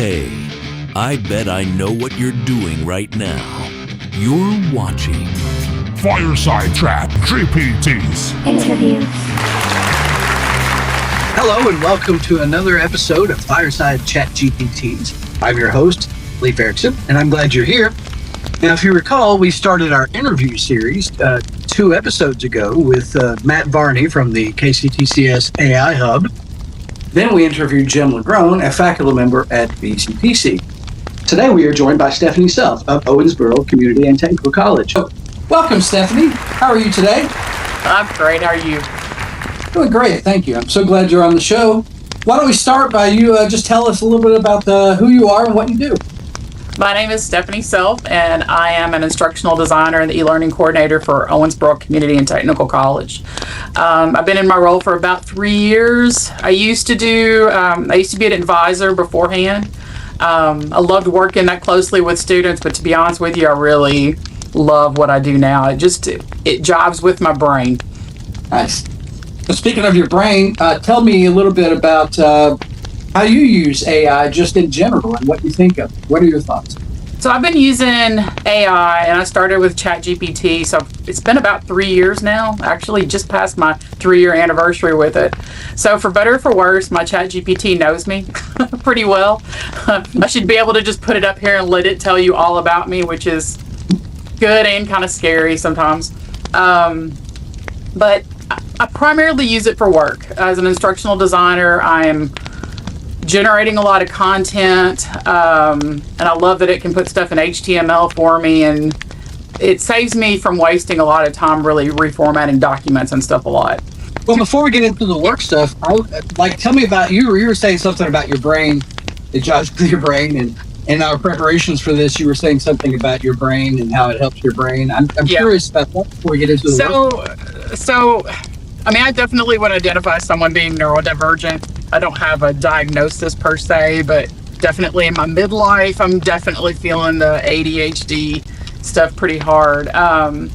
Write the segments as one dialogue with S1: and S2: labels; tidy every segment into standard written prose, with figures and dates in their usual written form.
S1: Hey, I bet I know what you're doing right now. You're watching
S2: Fireside ChatGPTz
S3: interview.
S4: Hello and welcome to another episode of Fireside ChatGPTz. I'm your host, Leif Erickson, and I'm glad you're here. Now, if you recall, we started our interview series 2 episodes ago with Matt Varney from the KCTCS AI Hub. Then we interviewed Jim Lagrone, a faculty member at BCPC. Today we are joined by Stephanie Self of Owensboro Community and Technical College. Welcome, Stephanie. How are you today?
S5: I'm great. How are you?
S4: Doing great, thank you. I'm so glad you're on the show. Why don't we start by you just tell us a little bit about who you are and what you do.
S5: My name is Stephanie Self, and I am an instructional designer and the e-learning coordinator for Owensboro Community and Technical College. I've been in my role for about 3 years. I used to be an advisor beforehand. I loved working that closely with students, but to be honest with you, I really love what I do now. It jives with my brain.
S4: Nice. So speaking of your brain, tell me a little bit about how you use AI just in general and what you think of it. What are your thoughts?
S5: So I've been using AI, and I started with ChatGPT, so it's been about 3 years now, actually just past my 3-year anniversary with it. So for better or for worse, my ChatGPT knows me pretty well. I should be able to just put it up here and let it tell you all about me, which is good and kind of scary sometimes. But I primarily use it for work. As an instructional designer, I am generating a lot of content, and I love that it can put stuff in HTML for me, and it saves me from wasting a lot of time really reformatting documents and stuff a lot.
S4: Well, before we get into the work stuff, tell me about you. You were saying something about your brain, it jives with your brain, and in our preparations for this, you were saying something about your brain and how it helps your brain. I'm curious about that before we get into the work.
S5: So, I mean, I definitely would identify someone being neurodivergent. I don't have a diagnosis per se, but definitely in my midlife, I'm definitely feeling the ADHD stuff pretty hard. And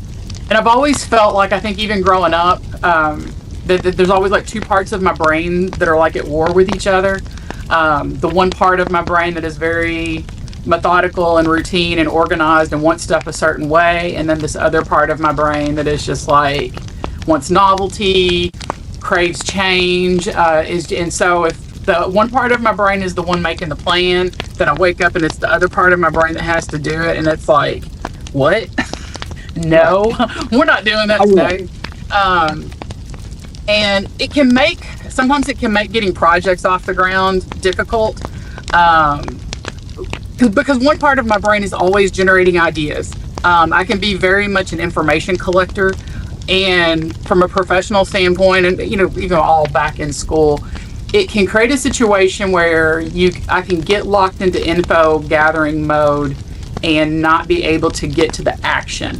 S5: I've always felt like, I think even growing up, that there's always like 2 parts of my brain that are like at war with each other. The one part of my brain that is very methodical and routine and organized and wants stuff a certain way, and then this other part of my brain that is just like wants novelty, craves change, and so if the one part of my brain is the one making the plan, then I wake up and it's the other part of my brain that has to do it, and it's like, what? No, we're not doing that today. And sometimes it can make getting projects off the ground difficult, because one part of my brain is always generating ideas. I can be very much an information collector. And from a professional standpoint, and even all back in school, it can create a situation where I can get locked into info gathering mode and not be able to get to the action.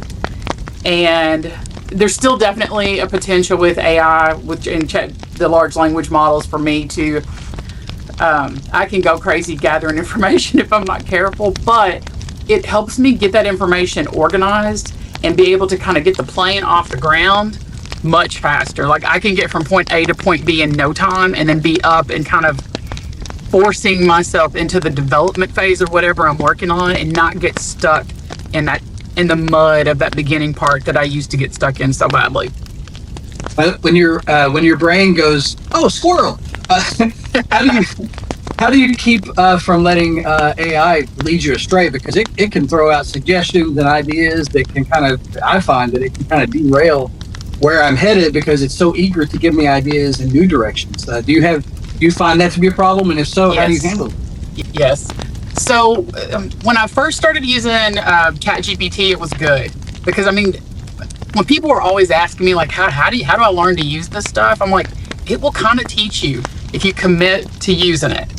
S5: And there's still definitely a potential with AI, the large language models, for me to I can go crazy gathering information if I'm not careful, but it helps me get that information organized and be able to kind of get the plane off the ground much faster. Like, I can get from point A to point B in no time and then be up and kind of forcing myself into the development phase of whatever I'm working on and not get stuck in the mud of that beginning part that I used to get stuck in so badly.
S4: When your brain goes, oh, squirrel, how do you keep from letting AI lead you astray? Because it can throw out suggestions and ideas that can I find that it can kind of derail where I'm headed because it's so eager to give me ideas in new directions. Do you find that to be a problem? And if so,
S5: Yes.
S4: How do you handle it?
S5: Yes. So when I first started using ChatGPT, it was good because, I mean, when people were always asking me like, how do I learn to use this stuff? I'm like, it will kind of teach you if you commit to using it.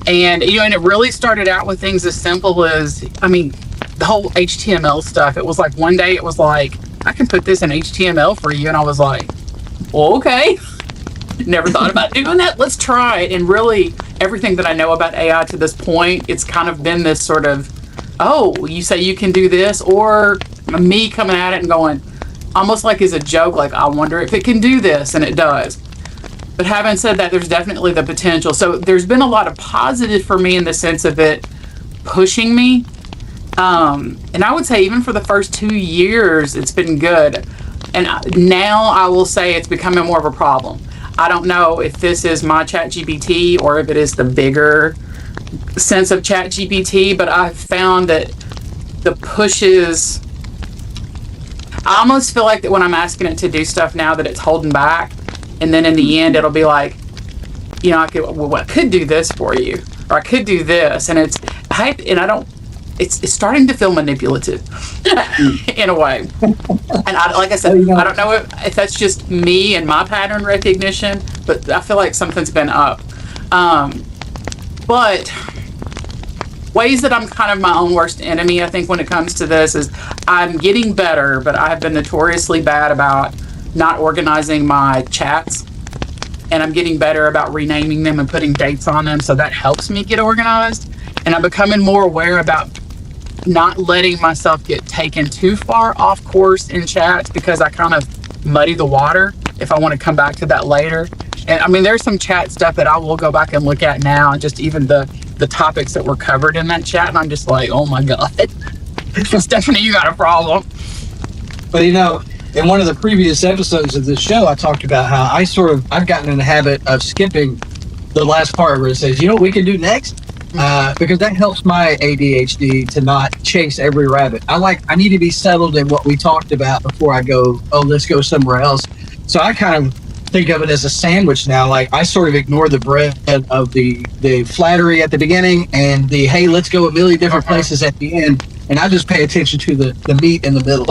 S5: And, and it really started out with things as simple as, I mean, the whole HTML stuff. It was like one day it was like, I can put this in HTML for you. And I was like, well, okay. Never thought about doing that. Let's try it. And really, everything that I know about AI to this point, it's kind of been this sort of, oh, you say you can do this, or me coming at it and going, almost like as a joke, like, I wonder if it can do this. And it does. But having said that, there's definitely the potential. So there's been a lot of positive for me in the sense of it pushing me. And I would say even for the first 2 years, it's been good. And now I will say it's becoming more of a problem. I don't know if this is my ChatGPT or if it is the bigger sense of ChatGPT, but I've found that the pushes, I almost feel like that when I'm asking it to do stuff now that it's holding back, and then in the end it'll be like, you know, I could do this for you, or I could do this, and it's starting to feel manipulative in a way. And like I said, I don't know if that's just me and my pattern recognition, but I feel like something's been up. But ways that I'm kind of my own worst enemy, I think, when it comes to this is I'm getting better, but I have been notoriously bad about not organizing my chats. And I'm getting better about renaming them and putting dates on them, so that helps me get organized. And I'm becoming more aware about not letting myself get taken too far off course in chats, because I kind of muddy the water if I want to come back to that later. And I mean, there's some chat stuff that I will go back and look at now, and just even the topics that were covered in that chat, and I'm just like, oh my God, Stephanie, you got a problem.
S4: But you know, in one of the previous episodes of this show, I talked about how I've gotten in the habit of skipping the last part where it says, you know what we can do next? Because that helps my ADHD to not chase every rabbit. I need to be settled in what we talked about before I go, oh, let's go somewhere else. So I kind of think of it as a sandwich now. Like, I sort of ignore the bread of the flattery at the beginning and the, hey, let's go a million different places at the end. And I just pay attention to the meat in the middle.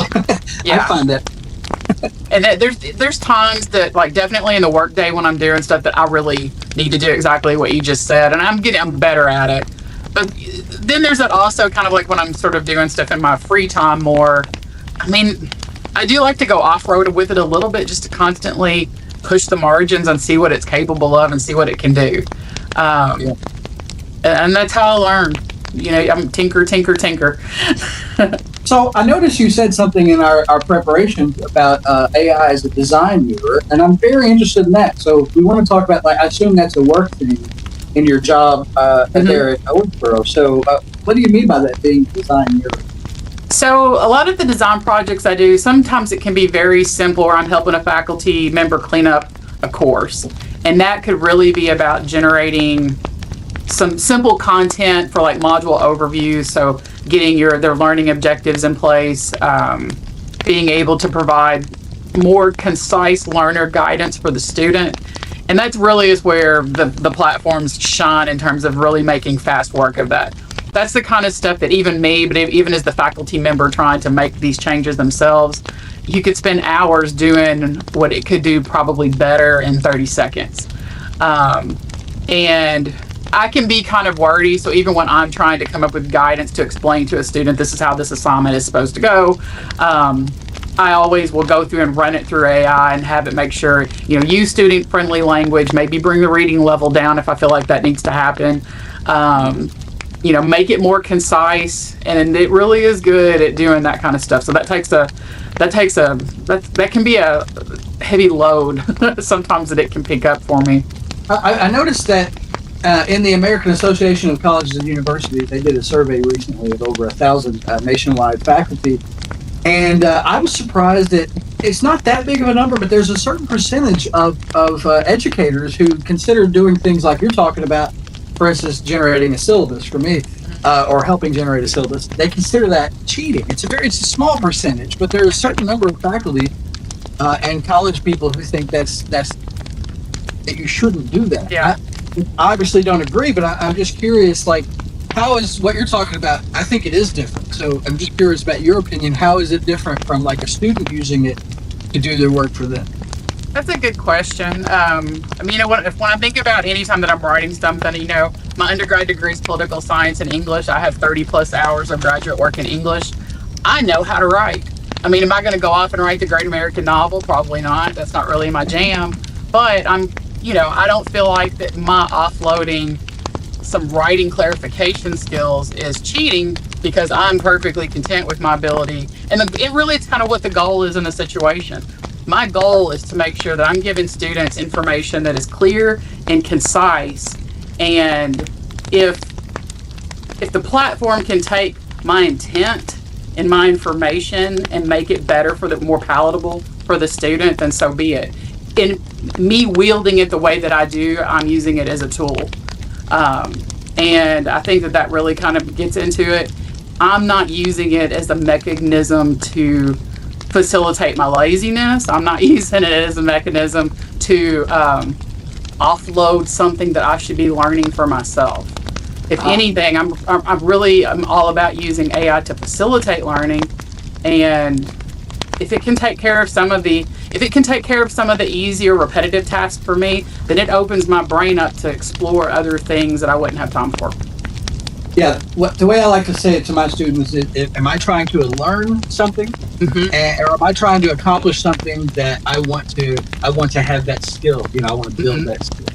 S5: Yeah.
S4: I find that.
S5: And there's times that, like, definitely in the workday when I'm doing stuff that I really need to do exactly what you just said, and I'm better at it. But then there's that also kind of like when I'm sort of doing stuff in my free time more. I mean, I do like to go off-road with it a little bit, just to constantly push the margins and see what it's capable of and see what it can do. And that's how I learn. You know, I'm tinker.
S4: So I noticed you said something in our preparation about AI as a design mirror, and I'm very interested in that. So we want to talk about, like, I assume that's a work thing in your job there at Owensboro. So what do you mean by that being design mirror?
S5: So a lot of the design projects I do, sometimes it can be very simple, where I'm helping a faculty member clean up a course. And that could really be about generating some simple content for, like, module overviews. So getting their learning objectives in place, being able to provide more concise learner guidance for the student. And that really is where the platforms shine in terms of really making fast work of that. That's the kind of stuff that even me, but even as the faculty member trying to make these changes themselves, you could spend hours doing what it could do probably better in 30 seconds. And I can be kind of wordy, so even when I'm trying to come up with guidance to explain to a student, this is how this assignment is supposed to go, I always will go through and run it through AI and have it make sure, you know, use student-friendly language, maybe bring the reading level down if I feel like that needs to happen. You know, make it more concise, and it really is good at doing that kind of stuff. So that can be a heavy load sometimes that it can pick up for me.
S4: I noticed that in the American Association of Colleges and Universities, they did a survey recently of over 1,000 nationwide faculty, and I was surprised that it's not that big of a number, but there's a certain percentage of educators who consider doing things like you're talking about. For instance, generating a syllabus for me, or helping generate a syllabus, they consider that cheating. It's a small percentage, but there are a certain number of faculty and college people who think that you shouldn't do that.
S5: Yeah.
S4: I obviously don't agree, but I'm just curious, like, how is what you're talking about? I think it is different. So I'm just curious about your opinion. How is it different from, like, a student using it to do their work for them?
S5: That's a good question. I mean, you know, when I think about any time that I'm writing something, you know, my undergrad degree is political science and English. I have 30 plus hours of graduate work in English. I know how to write. I mean, am I going to go off and write the great American novel? Probably not. That's not really my jam. But I don't feel like that my offloading some writing clarification skills is cheating, because I'm perfectly content with my ability. And it's kind of what the goal is in the situation. My goal is to make sure that I'm giving students information that is clear and concise. And if the platform can take my intent and my information and make it better more palatable for the student, then so be it. In me wielding it the way that I do, I'm using it as a tool. And I think that really kind of gets into it. I'm not using it as a mechanism to facilitate my laziness. I'm not using it as a mechanism to offload something that I should be learning for myself. If anything, I'm all about using AI to facilitate learning, and if it can take care of some of the easier repetitive tasks for me, then it opens my brain up to explore other things that I wouldn't have time for.
S4: Yeah, the way I like to say it to my students is, am I trying to learn something, or am I trying to accomplish something that I want to have that skill? I want to build that skill.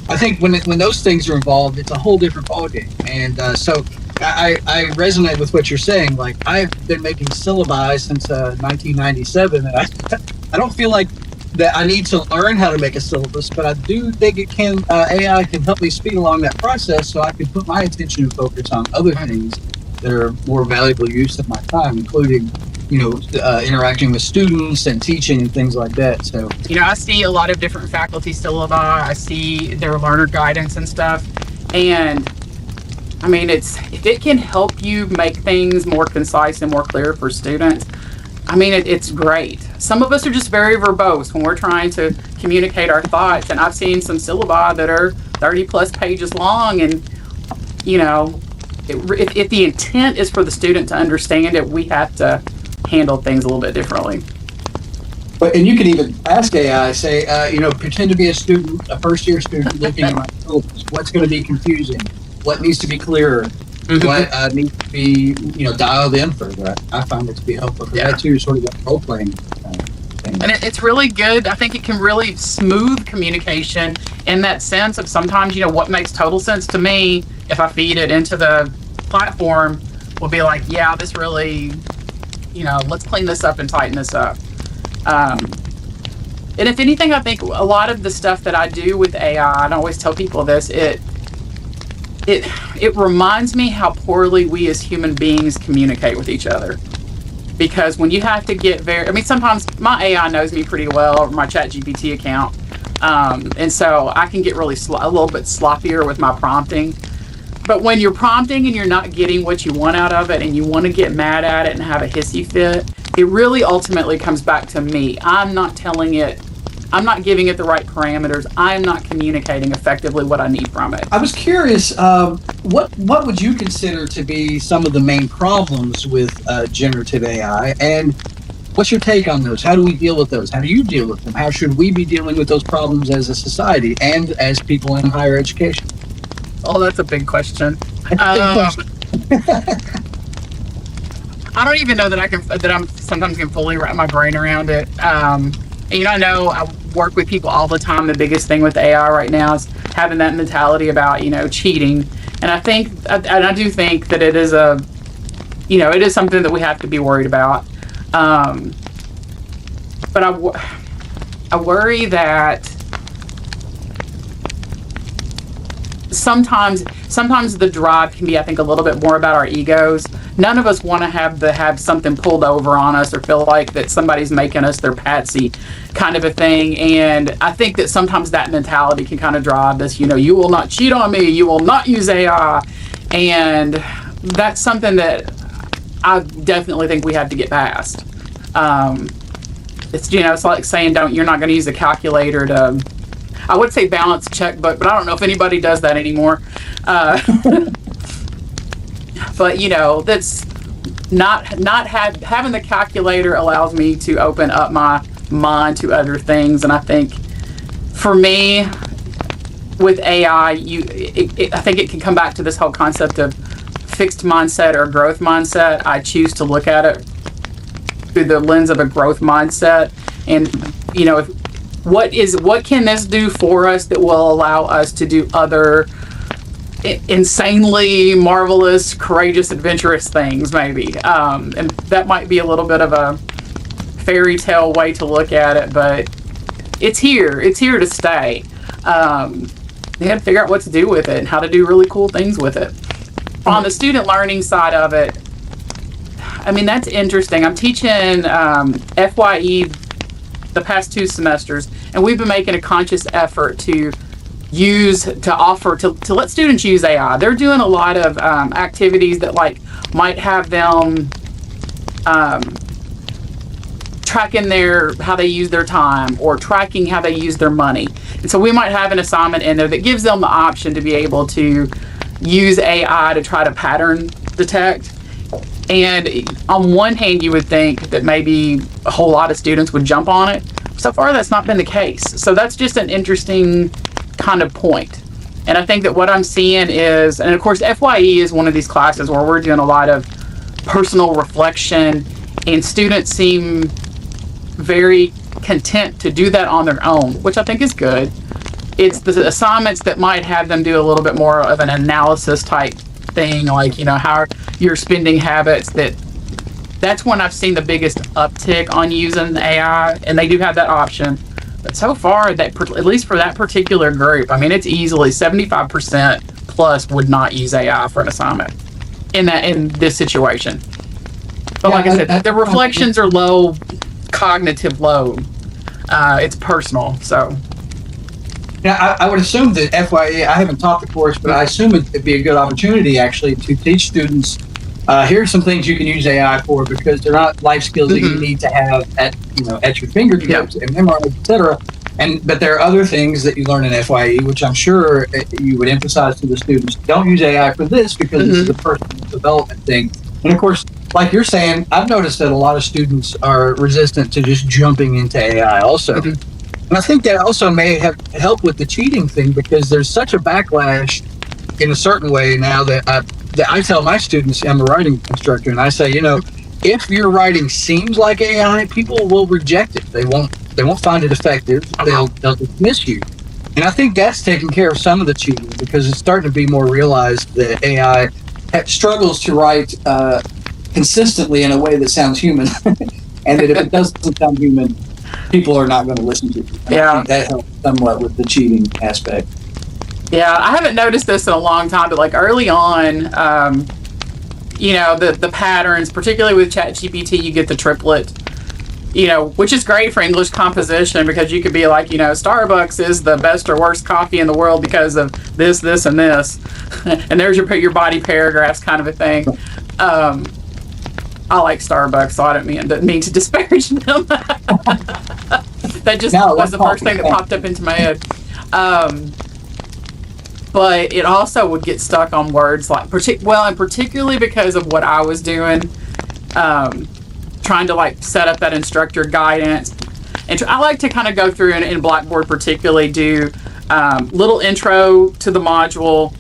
S4: I think when those things are involved, it's a whole different ballgame. And so I resonate with what you're saying. Like, I've been making syllabi since 1997, and I don't feel like that I need to learn how to make a syllabus, but I do think AI can help me speed along that process, so I can put my attention and focus on other things that are more valuable use of my time, including interacting with students and teaching and things like that. So
S5: I see a lot of different faculty syllabi. I see their learner guidance and stuff, and I mean, if it can help you make things more concise and more clear for students, I mean, it's great. Some of us are just very verbose when we're trying to communicate our thoughts, and I've seen some syllabi that are 30 plus pages long, and if the intent is for the student to understand it, we have to handle things a little bit differently.
S4: And you can even ask AI, say, pretend to be a first-year student looking at my syllabus. What's going to be confusing? What needs to be clearer? What needs to be, dialed in further? I find it to be helpful. That too is sort of a role-playing thing.
S5: And it's really good. I think it can really smooth communication in that sense of sometimes, what makes total sense to me, if I feed it into the platform, will be like, yeah, this really, let's clean this up and tighten this up. And if anything, I think a lot of the stuff that I do with AI, and I always tell people this, it reminds me how poorly we as human beings communicate with each other. Because when you have to get sometimes my AI knows me pretty well, or my ChatGPT account, and so I can get really a little bit sloppier with my prompting. But when you're prompting and you're not getting what you want out of it, and you want to get mad at it and have a hissy fit, it really ultimately comes back to me. I'm not giving it the right parameters. I'm not communicating effectively what I need from it.
S4: I was curious, what would you consider to be some of the main problems with generative AI, and what's your take on those? How do we deal with those? How do you deal with them? How should we be dealing with those problems as a society and as people in higher education?
S5: Oh, that's a big question. I don't even know that I'm sometimes can fully wrap my brain around it. I know I work with people all the time. The biggest thing with AI right now is having that mentality about, cheating. And I do think that it is it is something that we have to be worried about. But I worry that sometimes the drive can be, I think, a little bit more about our egos. None of us want to have something pulled over on us or feel like that somebody's making us their patsy kind of a thing. And I think that sometimes that mentality can kind of drive this, you will not cheat on me, you will not use AI. And that's something that I definitely think we have to get past. It's like saying you're not going to use a calculator to, I would say balance a checkbook, but I don't know if anybody does that anymore. But that's having the calculator allows me to open up my mind to other things. And I think for me with AI, I think it can come back to this whole concept of fixed mindset or growth mindset. I choose to look at it through the lens of a growth mindset. And, what can this do for us that will allow us to do other insanely marvelous, courageous, adventurous things, maybe. And that might be a little bit of a fairy tale way to look at it, but it's here. It's here to stay. They had to figure out what to do with it and how to do really cool things with it. On the student learning side of it, I mean, that's interesting. I'm teaching FYE the past 2 semesters, and we've been making a conscious effort to let students use AI. They're doing a lot of activities that like might have them tracking how they use their time or tracking how they use their money. And so we might have an assignment in there that gives them the option to be able to use AI to try to pattern detect. And on one hand, you would think that maybe a whole lot of students would jump on it. So far, that's not been the case. So that's just an interesting kind of point. And I think that what I'm seeing is, and of course, FYE is one of these classes where we're doing a lot of personal reflection, and students seem very content to do that on their own, which I think is good. It's the assignments that might have them do a little bit more of an analysis type thing, like, how are your spending habits, that's when I've seen the biggest uptick on using AI, and they do have that option. But so far, at least for that particular group, I mean, it's easily 75% plus would not use AI for an assignment in this situation. But like I said, the reflections are low cognitive load. It's personal, so.
S4: Yeah, I would assume that FYE, I haven't taught the course, but I assume it'd be a good opportunity actually to teach students, here are some things you can use AI for, because they're not life skills that you need to have at your fingertips and memorize, etc. But there are other things that you learn in FYE, which I'm sure you would emphasize to the students. Don't use AI for this because this is a personal development thing. And of course, like you're saying, I've noticed that a lot of students are resistant to just jumping into AI also. And I think that also may have helped with the cheating thing, because there's such a backlash in a certain way now that I tell my students, I'm a writing instructor, and I say, if your writing seems like AI, people will reject it. They won't find it effective. They'll dismiss you. And I think that's taking care of some of the cheating, because it's starting to be more realized that AI struggles to write consistently in a way that sounds human, and that if it doesn't sound human, people are not going to listen to it. I think that helps somewhat with the cheating aspect.
S5: Yeah, I haven't noticed this in a long time, but like early on, the patterns, particularly with ChatGPT, you get the triplet, which is great for English composition, because you could be like, Starbucks is the best or worst coffee in the world because of this, this, and this. And there's your body paragraphs kind of a thing. I like Starbucks, so I didn't mean to disparage them. That just was the first thing that popped up into my head. But it also would get stuck on words like, and particularly because of what I was doing, trying to like set up that instructor guidance. And I like to kind of go through in Blackboard particularly do little intro to the module,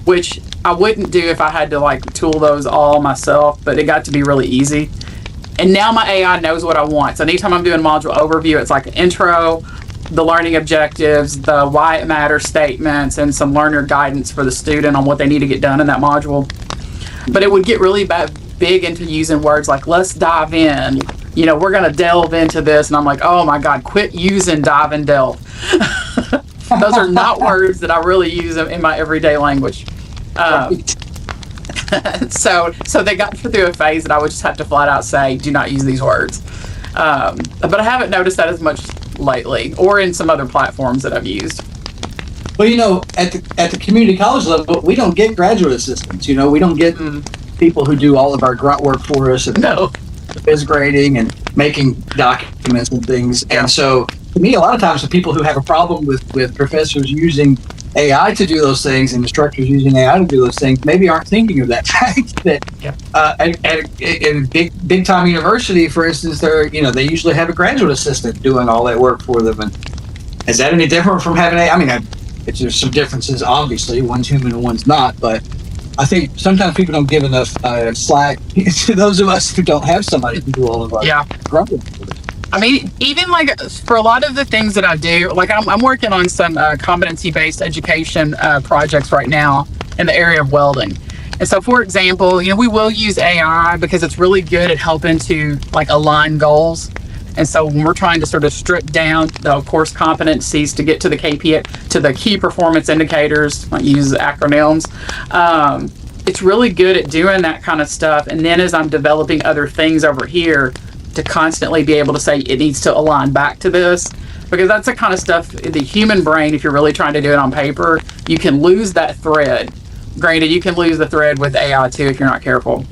S5: which I wouldn't do if I had to like tool those all myself, but it got to be really easy. And now my AI knows what I want. So anytime I'm doing module overview, it's like an intro, the learning objectives, the why it matters statements, and some learner guidance for the student on what they need to get done in that module. But it would get really big into using words like, let's dive in. We're going to delve into this. And I'm like, oh my God, quit using dive and delve. Those are not words that I really use in my everyday language. So they got through a phase that I would just have to flat out say, do not use these words. But I haven't noticed that as much lately, or in some other platforms that I've used.
S4: Well, at the community college level, we don't get graduate assistants. We don't get people who do all of our grunt work for us, and phys grading and making documents and things. Yeah. And so, to me, a lot of times the people who have a problem with professors using AI to do those things and instructors using AI to do those things maybe aren't thinking of that fact that at a big time university, for instance, they usually have a graduate assistant doing all that work for them. And is that any different from having AI? I mean, there's some differences, obviously. One's human and one's not, but I think sometimes people don't give enough slack to those of us who don't have somebody to do all of our grunt work for us.
S5: I mean, even like for a lot of the things that I do, like I'm working on some competency-based education projects right now in the area of welding. And so, for example, we will use AI because it's really good at helping to like align goals. And so when we're trying to sort of strip down the course competencies to get to the KPI, to the key performance indicators, I use acronyms, it's really good at doing that kind of stuff. And then as I'm developing other things over here, to constantly be able to say it needs to align back to this, because that's the kind of stuff, the human brain, if you're really trying to do it on paper, you can lose that thread. Granted, you can lose the thread with AI too if you're not careful.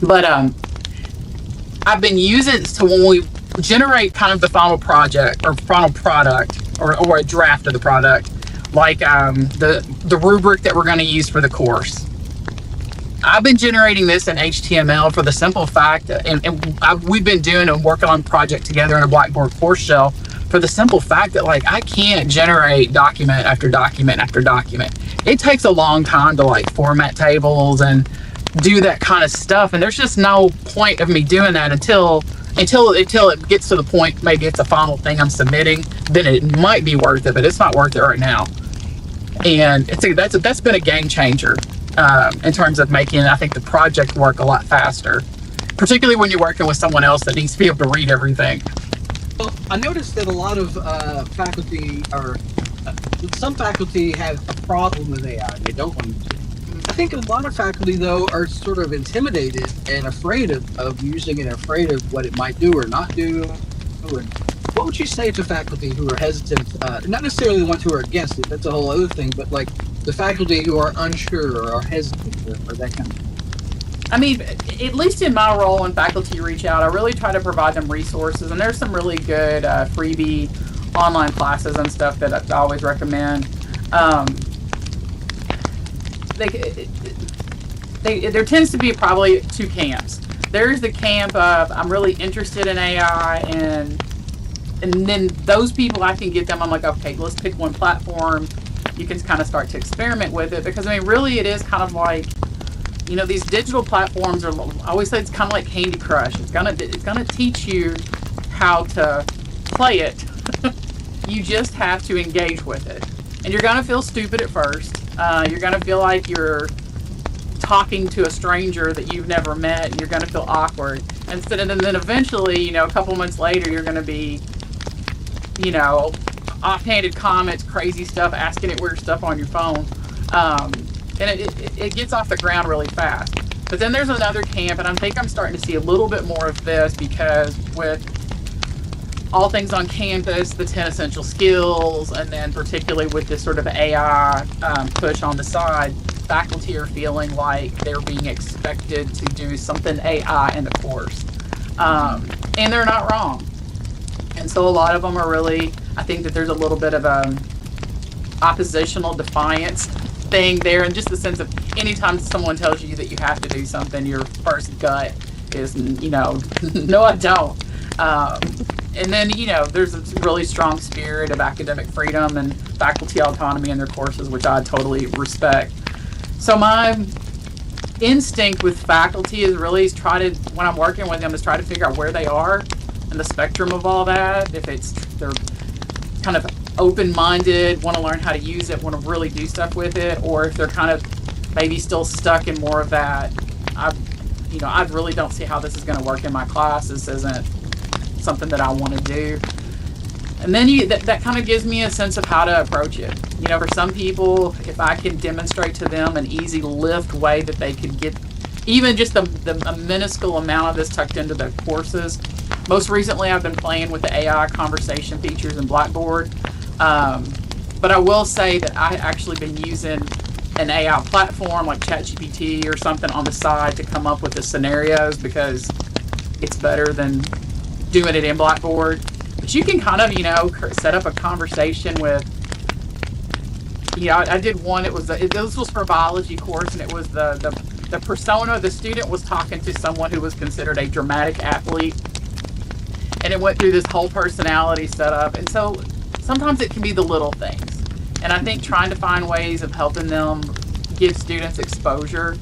S5: But I've been using it to when we generate kind of the final project or final product or a draft of the product, like the rubric that we're going to use for the course. I've been generating this in HTML for the simple fact, we've been doing and working on project together in a Blackboard course shell for the simple fact that like I can't generate document after document after document. It takes a long time to like format tables and do that kind of stuff, and there's just no point of me doing that until it gets to the point, maybe it's the final thing I'm submitting, then it might be worth it, but it's not worth it right now. And that's been a game changer in terms of making, I think, the project work a lot faster, particularly when you're working with someone else that needs to be able to read everything.
S4: Well, I noticed that a lot of faculty or some faculty have a problem with AI. They don't want to use it. I think a lot of faculty, though, are sort of intimidated and afraid of using it, afraid of what it might do or not do. What would you say to faculty who are hesitant, not necessarily the ones who are against it, that's a whole other thing, but like the faculty who are unsure or are hesitant or that kind of thing?
S5: I mean, at least in my role when faculty reach out, I really try to provide them resources, and there's some really good freebie online classes and stuff that I always recommend. There tends to be probably two camps. There's the camp of I'm really interested in AI, and then those people, I can get them, I'm like, okay, let's pick one platform. You can kind of start to experiment with it, because I mean, really it is kind of like, you know, these digital platforms are, I always say it's kind of like Candy Crush. It's gonna teach you how to play it. You just have to engage with it, and you're gonna feel stupid at first. You're gonna feel like you're talking to a stranger that you've never met, and you're gonna feel awkward. And then eventually, you know, a couple months later, you're gonna be, you know, offhanded comments, crazy stuff, asking it weird stuff on your phone. And it gets off the ground really fast. But then there's another camp, and I think I'm starting to see a little bit more of this, because with all things on campus, the 10 essential skills, and then particularly with this sort of AI push on the side, faculty are feeling like they're being expected to do something AI in the course. And they're not wrong. And so a lot of them are really, I think that there's a little bit of a oppositional defiance thing there, and just the sense of anytime someone tells you that you have to do something, your first gut is, you know, no, I don't. And then, you know, there's a really strong spirit of academic freedom and faculty autonomy in their courses, which I totally respect. So my instinct with faculty is really when I'm working with them, is try to figure out where they are in the spectrum of all that. If they're kind of open-minded, want to learn how to use it, want to really do stuff with it, or if they're kind of maybe still stuck in more of that, I really don't see how this is going to work in my class. This isn't something that I want to do. And then that kind of gives me a sense of how to approach it. You know, for some people, if I can demonstrate to them an easy lift way that they could get even just a minuscule amount of this tucked into their courses. Most recently, I've been playing with the AI conversation features in Blackboard. But I will say that I actually been using an AI platform like ChatGPT or something on the side to come up with the scenarios, because it's better than doing it in Blackboard. But you can kind of, you know, set up a conversation with, you know, I did one, this was for a biology course, and it was the persona, the student was talking to someone who was considered a dramatic athlete, and it went through this whole personality setup. And so sometimes it can be the little things, and I think trying to find ways of helping them give students exposure,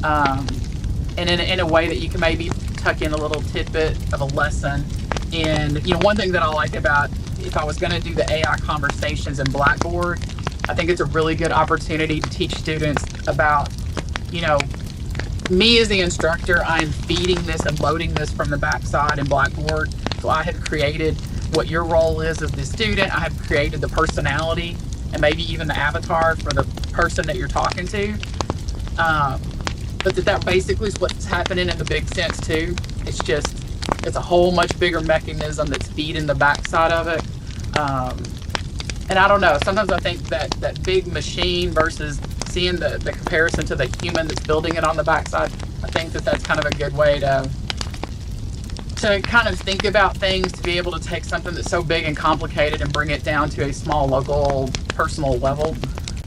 S5: and in a way that you can maybe tuck in a little tidbit of a lesson. And, you know, one thing that I like about, if I was going to do the AI conversations in Blackboard, I think it's a really good opportunity to teach students about, you know, me as the instructor, I am feeding this and loading this from the backside in Blackboard So I have created what your role is as the student. I have created the personality and maybe even the avatar for the person that you're talking to. But that basically is what's happening in the big sense too. It's a whole much bigger mechanism that's feeding the backside of it. And I don't know, sometimes I think that big machine versus seeing the comparison to the human that's building it on the backside, I think that's kind of a good way to kind of think about things, to be able to take something that's so big and complicated and bring it down to a small, local, personal level.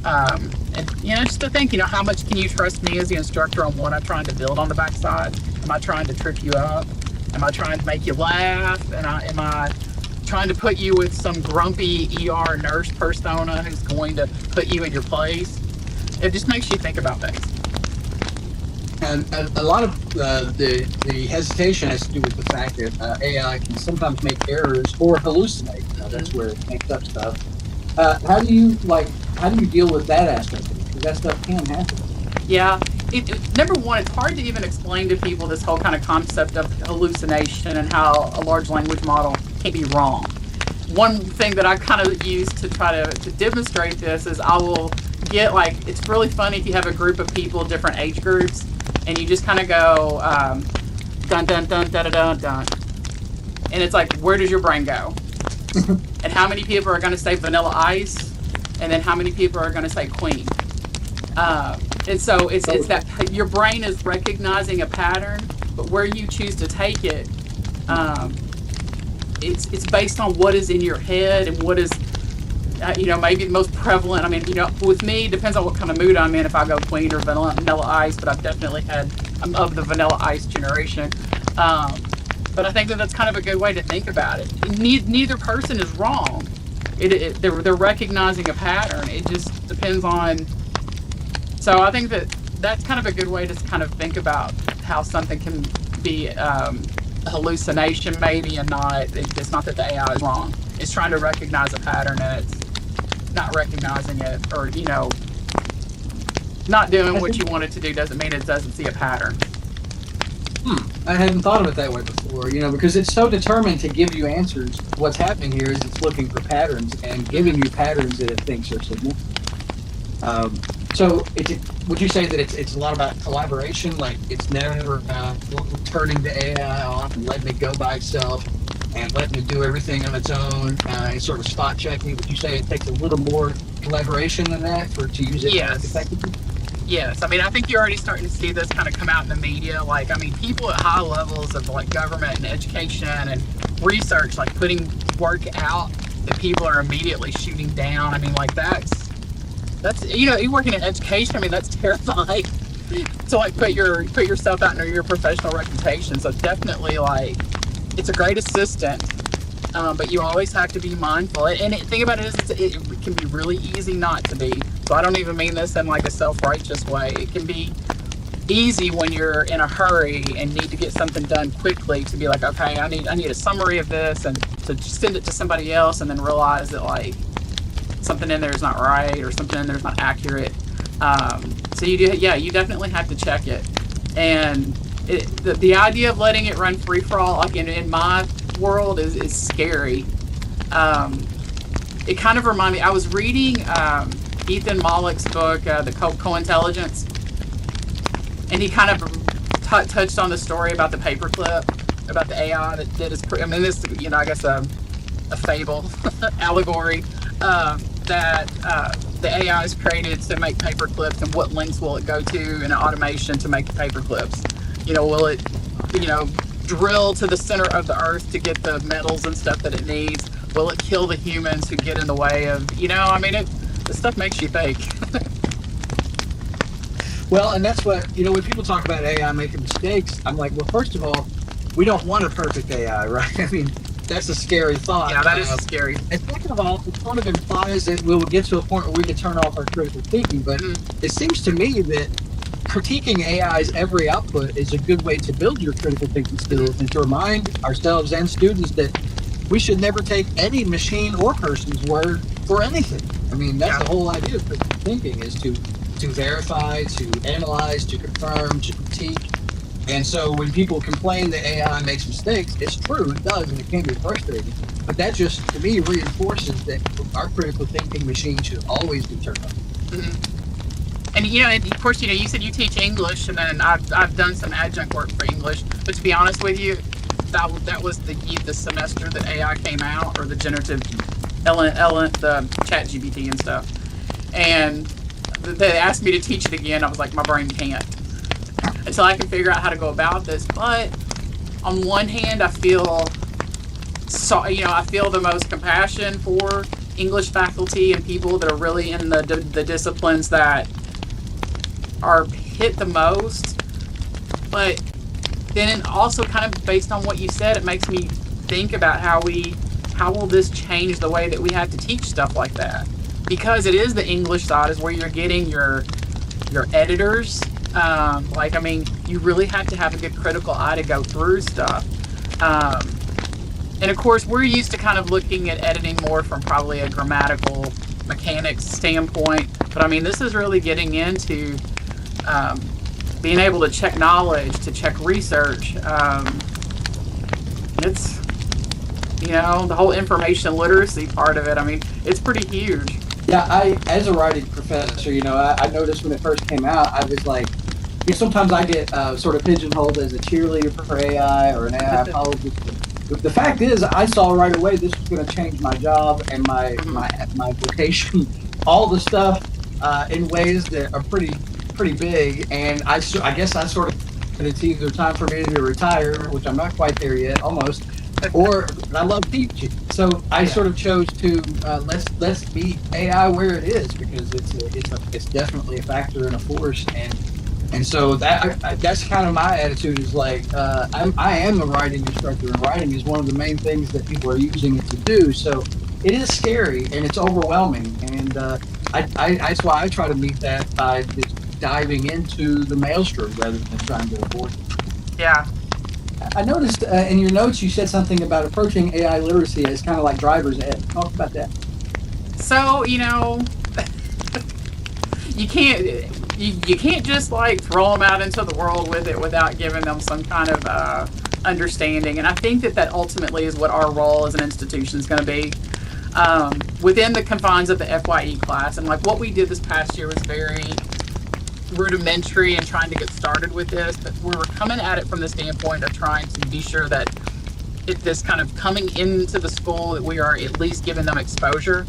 S5: And, just to think, how much can you trust me as the instructor on what I'm trying to build on the backside? Am I trying to trip you up? Am I trying to make you laugh? Am I trying to put you with some grumpy ER nurse persona who's going to put you in your place? It just makes you think about things.
S4: And a lot of the hesitation has to do with the fact that AI can sometimes make errors or hallucinate. That's where it makes up stuff. How do you deal with that aspect of it? Because that stuff can happen.
S5: Yeah. Number one, it's hard to even explain to people this whole kind of concept of hallucination and how a large language model can be wrong. One thing that I kind of use to try to demonstrate this is I will get, it's really funny if you have a group of people, different age groups, and you just kind of go, dun, dun, dun, dun, dun, dun. And it's like, where does your brain go? And how many people are going to say Vanilla Ice? And then how many people are going to say Queen? And so it's that your brain is recognizing a pattern, but where you choose to take it, it's based on what is in your head and what is, maybe the most prevalent. I mean, with me, it depends on what kind of mood I'm in, if I go Queen or Vanilla Ice, but I've definitely I'm of the Vanilla Ice generation. But I think that's kind of a good way to think about it. Neither person is wrong. They're recognizing a pattern. It just depends on. So I think that's kind of a good way to kind of think about how something can be a hallucination maybe, and not. It's not that the AI is wrong. It's trying to recognize a pattern, and it's not recognizing it, or not doing what you want it to do doesn't mean it doesn't see a pattern.
S4: I hadn't thought of it that way before, because it's so determined to give you answers. What's happening here is it's looking for patterns and giving you patterns that it thinks are significant. So would you say that it's a lot about collaboration? Like, it's never about turning the AI off and letting it go by itself and letting it do everything on its own and sort of spot checking? Would you say it takes a little more collaboration than that to use it effectively?
S5: Yes. I mean, I think you're already starting to see this kind of come out in the media. People at high levels of government and education and research, putting work out that people are immediately shooting down. I mean, that's you working in education. I mean, that's terrifying. So put yourself out in your professional reputation. So definitely it's a great assistant. But you always have to be mindful. And the thing about it is, it can be really easy not to be. So I don't even mean this in a self-righteous way. It can be easy when you're in a hurry and need to get something done quickly to be okay, I need a summary of this, and to just send it to somebody else, and then realize that something in there is not right, or something in there is not accurate. So you definitely have to check it. And the idea of letting it run free for all, in my world, is scary. It kind of reminded me. I was reading Ethan Mollick's book, The Co-Intelligence, and he kind of touched on the story about the paperclip, about the AI that is. This, I guess a fable, allegory that the AI is created to make paperclips, and what links will it go to in an automation to make the paperclips? Will it, drill to the center of the earth to get the metals and stuff that it needs? Will it kill the humans who get in the way of, this stuff makes you think.
S4: Well, and that's what, when people talk about AI making mistakes, I'm like, well, first of all, we don't want a perfect AI, right? I mean, that's a scary thought.
S5: Yeah, that is scary.
S4: And second of all, it sort of implies that we'll get to a point where we can turn off our critical thinking, but it seems to me that critiquing AI's every output is a good way to build your critical thinking skills and to remind ourselves and students that we should never take any machine or person's word for anything. I mean, that's the whole idea of critical thinking, is to verify, to analyze, to confirm, to critique. And so when people complain that AI makes mistakes, it's true, it does, and it can be frustrating. But that just, to me, reinforces that our critical thinking machine should always be turned on.
S5: Mm-hmm. And and of course, you said you teach English, and then I've done some adjunct work for English. But to be honest with you, that was the semester that AI came out, or the generative the ChatGPT and stuff. And they asked me to teach it again. I was like, my brain can't until I can figure out how to go about this. But on one hand, I feel I feel the most compassion for English faculty and people that are really in the disciplines that are hit the most. But then also, kind of based on what you said, it makes me think about how will this change the way that we have to teach stuff like that? Because it is the English side is where you're getting your editors. You really have to have a good critical eye to go through stuff. And of course, we're used to kind of looking at editing more from probably a grammatical mechanics standpoint. But I mean, this is really getting into being able to check knowledge, to check research. It's, the whole information literacy part of it. I mean, it's pretty huge.
S3: Yeah, as a writing professor, I noticed when it first came out, I was like, sometimes I get sort of pigeonholed as a cheerleader for AI or an AI apologist. The fact is, I saw right away this was going to change my job and my vocation, all the stuff in ways that are pretty big. And I guess I sort of, it's either time for me to retire, which I'm not quite there yet, almost, or I love teaching. So I sort of chose to let's meet AI where it is, because it's definitely a factor and a force. And so that's kind of my attitude, is like, I am the writing instructor, and writing is one of the main things that people are using it to do. So it is scary and it's overwhelming. And that's why I try to meet that by just diving into the maelstrom rather than trying to avoid it.
S5: Yeah.
S3: I noticed in your notes you said something about approaching AI literacy as kind of like driver's ed. Talk about that.
S5: So, you can't just like throw them out into the world with it without giving them some kind of understanding. And I think that ultimately is what our role as an institution is going to be within the confines of the FYE class. And like what we did this past year was very rudimentary and trying to get started with this, but we were coming at it from the standpoint of trying to be sure that this kind of coming into the school, that we are at least giving them exposure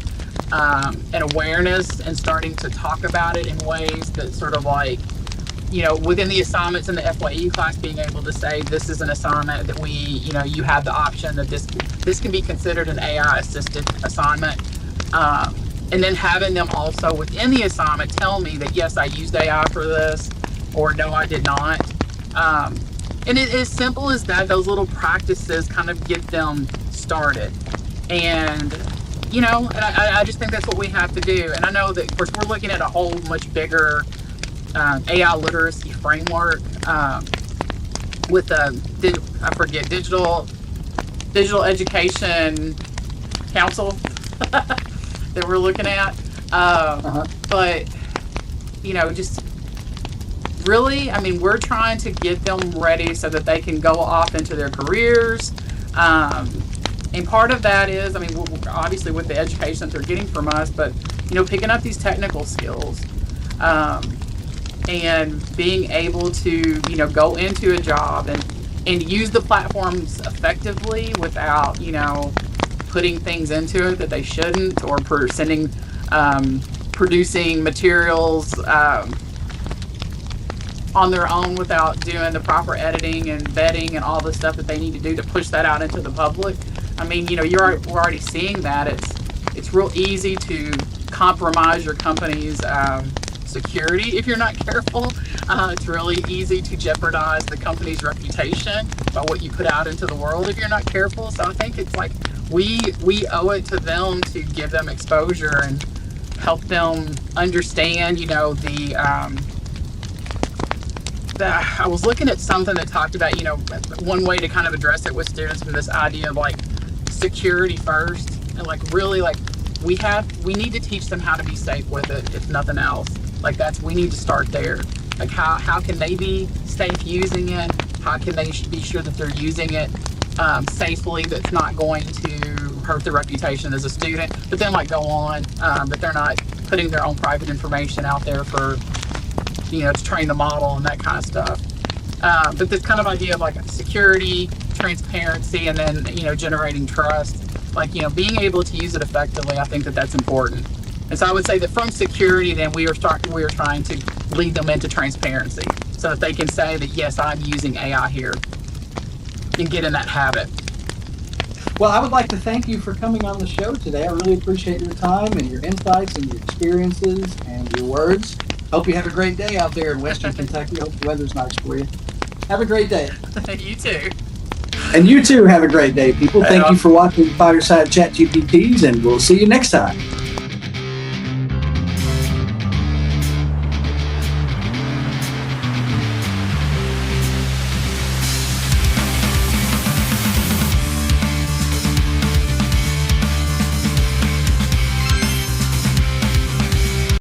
S5: and awareness, and starting to talk about it in ways that sort of like, within the assignments in the FYE class, being able to say, this is an assignment that you have the option that this can be considered an AI assisted assignment. And then having them also within the assignment tell me that, yes, I used AI for this, or no, I did not. And it, as simple as that, those little practices kind of get them started. And, and I just think that's what we have to do. And I know that, of course, we're looking at a whole much bigger AI literacy framework with digital education council that we're looking at. But, just really, I mean, we're trying to get them ready so that they can go off into their careers. And part of that is, I mean, obviously with the education that they're getting from us, but, picking up these technical skills and being able to, go into a job and use the platforms effectively without, putting things into it that they shouldn't, or producing materials on their own without doing the proper editing and vetting and all the stuff that they need to do to push that out into the public. I mean, we're already seeing that. It's real easy to compromise your company's security if you're not careful. It's really easy to jeopardize the company's reputation by what you put out into the world if you're not careful. So I think it's like we owe it to them to give them exposure and help them understand, I was looking at something that talked about, one way to kind of address it with students, from this idea of like security first, and like really like we need to teach them how to be safe with it, if nothing else. Like we need to start there. Like how can they be safe using it? How can they be sure that they're using it safely, that's not going to hurt their reputation as a student, but then like go on, that they're not putting their own private information out there for, to train the model and that kind of stuff. But this kind of idea of like security, transparency, and then, generating trust, like, being able to use it effectively, I think that that's important. And so I would say that from security, then we are trying to lead them into transparency so that they can say that, yes, I'm using AI here, and get in that habit.
S3: Well, I would like to thank you for coming on the show today. I really appreciate your time and your insights and your experiences and your words. Hope you have a great day out there in Western Kentucky. Hope the weather's nice for you. Have a great day.
S5: You too.
S3: And you too have a great day, people. Thank you for watching Fireside ChatGPTz, and we'll see you next time.